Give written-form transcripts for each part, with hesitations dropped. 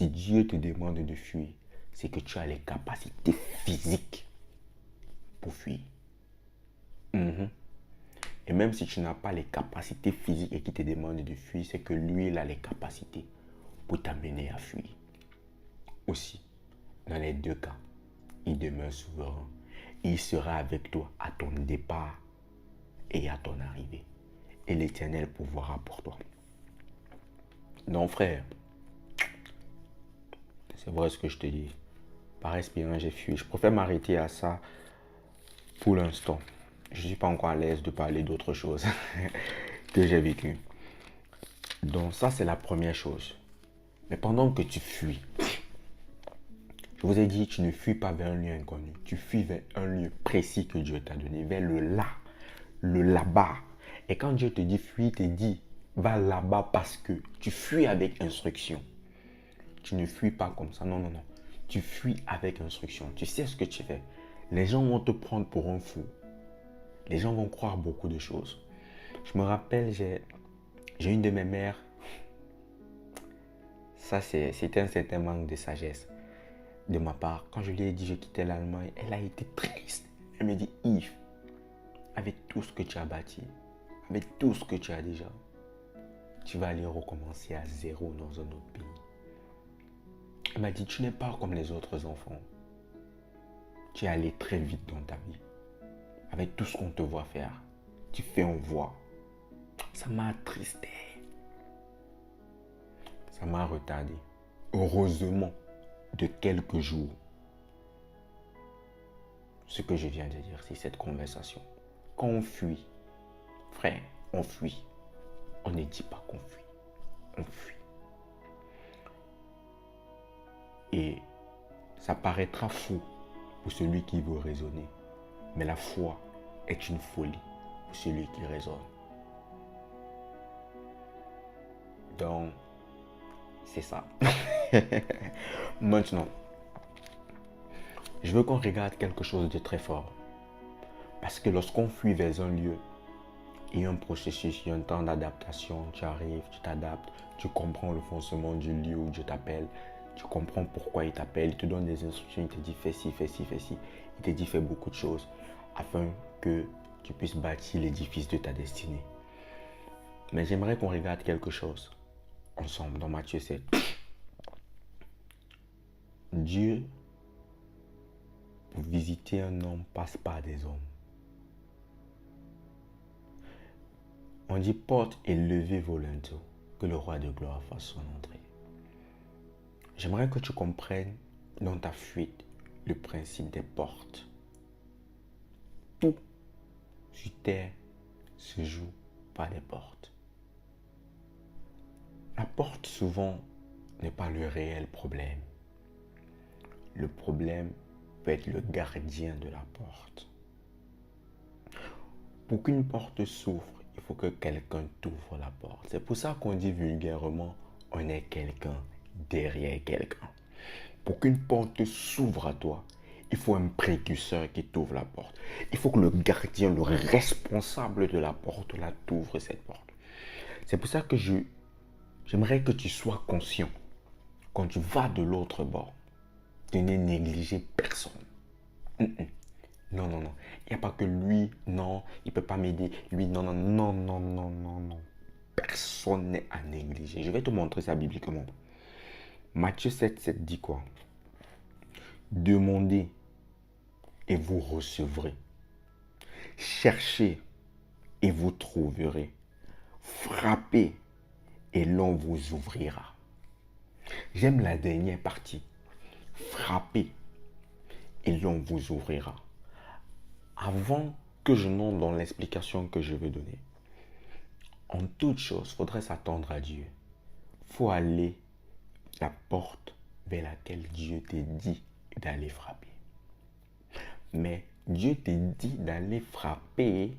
Si Dieu te demande de fuir, c'est que tu as les capacités physiques pour fuir. Et même si tu n'as pas les capacités physiques et qu'il te demande de fuir, c'est que lui, il a les capacités pour t'amener à fuir. Aussi, dans les deux cas, il demeure souverain. Il sera avec toi à ton départ et à ton arrivée. Et l'Éternel pourvoira pour toi. Non, frère, c'est vrai ce que je te dis. Par expérience, j'ai fui. Je préfère m'arrêter à ça pour l'instant. Je ne suis pas encore à l'aise de parler d'autre chose que j'ai vécu. Donc ça, c'est la première chose. Mais pendant que tu fuis, je vous ai dit, tu ne fuis pas vers un lieu inconnu. Tu fuis vers un lieu précis que Dieu t'a donné, vers le là-bas. Et quand Dieu te dit fuis, il te dit va là-bas parce que tu fuis avec instruction. Tu ne fuis pas comme ça, non, non, non. Tu fuis avec instruction. Tu sais ce que tu fais. Les gens vont te prendre pour un fou. Les gens vont croire beaucoup de choses. Je me rappelle, j'ai une de mes mères. Ça, c'était un certain manque de sagesse de ma part. Quand je lui ai dit que je quittais l'Allemagne, elle a été triste. Elle me dit, Yves, avec tout ce que tu as bâti, avec tout ce que tu as déjà, tu vas aller recommencer à zéro dans un autre pays. Elle m'a dit, tu n'es pas comme les autres enfants. Tu es allé très vite dans ta vie. Avec tout ce qu'on te voit faire, tu fais, on voit. Ça m'a attristé. Ça m'a retardé. Heureusement, de quelques jours, ce que je viens de dire, c'est cette conversation. Quand on fuit, frère, on fuit. On ne dit pas qu'on fuit. On fuit. Et ça paraîtra fou pour celui qui veut raisonner. Mais la foi est une folie pour celui qui raisonne. Donc, c'est ça. Maintenant, je veux qu'on regarde quelque chose de très fort. Parce que lorsqu'on fuit vers un lieu, il y a un processus, il y a un temps d'adaptation. Tu arrives, tu t'adaptes, tu comprends le fonctionnement du lieu où Dieu t'appelle. Tu comprends pourquoi il t'appelle, il te donne des instructions, il te dit fais ci, fais ci, fais ci. Il te dit fais beaucoup de choses afin que tu puisses bâtir l'édifice de ta destinée. Mais j'aimerais qu'on regarde quelque chose ensemble dans Matthieu 7. Dieu, pour visiter un homme, passe par des hommes. On dit porte et levez vos linteaux, que le roi de gloire fasse son entrée. J'aimerais que tu comprennes dans ta fuite le principe des portes. Tout sur terre se joue par des portes. La porte souvent n'est pas le réel problème. Le problème peut être le gardien de la porte. Pour qu'une porte s'ouvre, il faut que quelqu'un t'ouvre la porte. C'est pour ça qu'on dit vulgairement, on est quelqu'un derrière quelqu'un. Pour qu'une porte s'ouvre à toi, il faut un précurseur qui t'ouvre la porte. Il faut que le gardien, le responsable de la porte, là, t'ouvre cette porte. C'est pour ça que j'aimerais que tu sois conscient, quand tu vas de l'autre bord, de ne négliger personne. Non, non, non. Il n'y a pas que lui, non, il ne peut pas m'aider. Lui, non, non, non, non, non, non, non. Personne n'est à négliger. Je vais te montrer ça bibliquement. Matthieu 7 dit quoi? Demandez et vous recevrez. Cherchez et vous trouverez. Frappez et l'on vous ouvrira. J'aime la dernière partie. Frappez et l'on vous ouvrira. Avant que je n'entre dans l'explication que je veux donner, en toute chose, il faudrait s'attendre à Dieu. Il faut aller la porte vers laquelle Dieu t'a dit d'aller frapper. Mais Dieu t'a dit d'aller frapper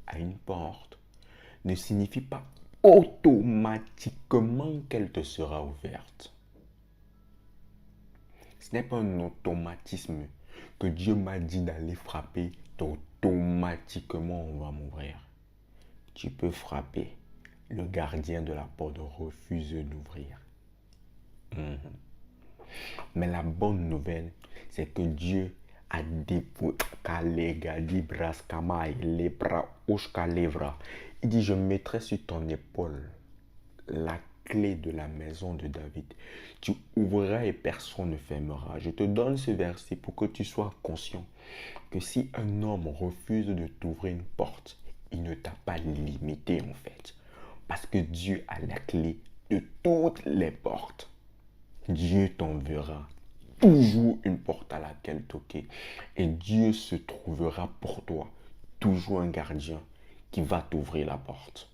à une porte ne signifie pas automatiquement qu'elle te sera ouverte. Ce n'est pas un automatisme que Dieu m'a dit d'aller frapper, automatiquement on va m'ouvrir. Tu peux frapper, le gardien de la porte refuse d'ouvrir. Mhm. Mais la bonne nouvelle, c'est que Dieu a dépouillé il dit, je mettrai sur ton épaule la clé de la maison de David. Tu ouvriras et personne ne fermera. Je te donne ce verset pour que tu sois conscient que si un homme refuse de t'ouvrir une porte, il ne t'a pas limité en fait. Parce que Dieu a la clé de toutes les portes. Dieu t'enverra toujours une porte à laquelle toquer. Et Dieu se trouvera pour toi toujours un gardien qui va t'ouvrir la porte.